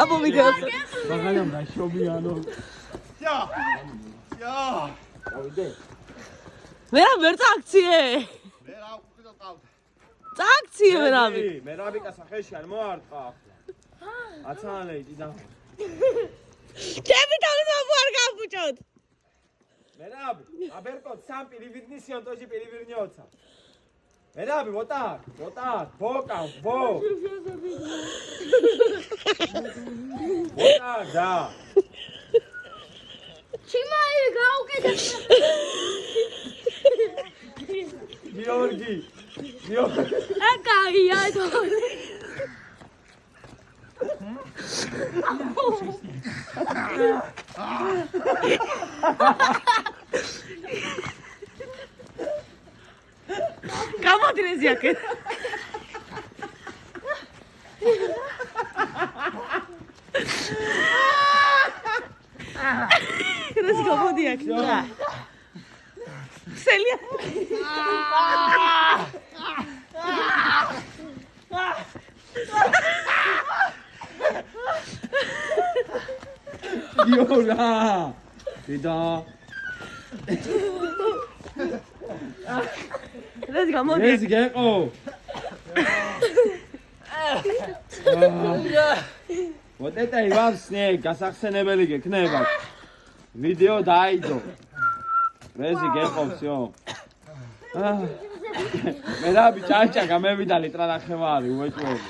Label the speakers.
Speaker 1: ამოვიდეო.
Speaker 2: მაგალითად დაშობიანო.
Speaker 3: ია. დავიდე.
Speaker 1: ვერ წაქციე.
Speaker 3: მე რა უკიდო ყავდა.
Speaker 1: წაქციე ვერავი.
Speaker 2: მერაბიკა სახეში არ მოარტყა. აცანე იტიდა.
Speaker 1: ჩემი თავის არ გავუჭოთ.
Speaker 2: მერაბი, აბერკო სამ პირივიდნი სიონტოჟი პირივირნიოცა. მერაბი, ვოტარ, ბოკა, ბო. ვოტარ, და.
Speaker 4: ჩიმაი გაუკეთე.
Speaker 2: გიორგი.
Speaker 4: აკაია თორე.
Speaker 1: გამოდი აქეთ. რას გამოდი აქეთ. ხსელია.
Speaker 2: გიორა. დიდა.
Speaker 1: რას გამოდი
Speaker 2: ეს გეყო. ვოტეტა ივანსნე გასახსენებელი გექნება. ვიდეო დაიდო. რეზი გეყოვსიო. მერაბი ჭაჭა გამევიდა ლიტრა ნახევარი უეჭველი.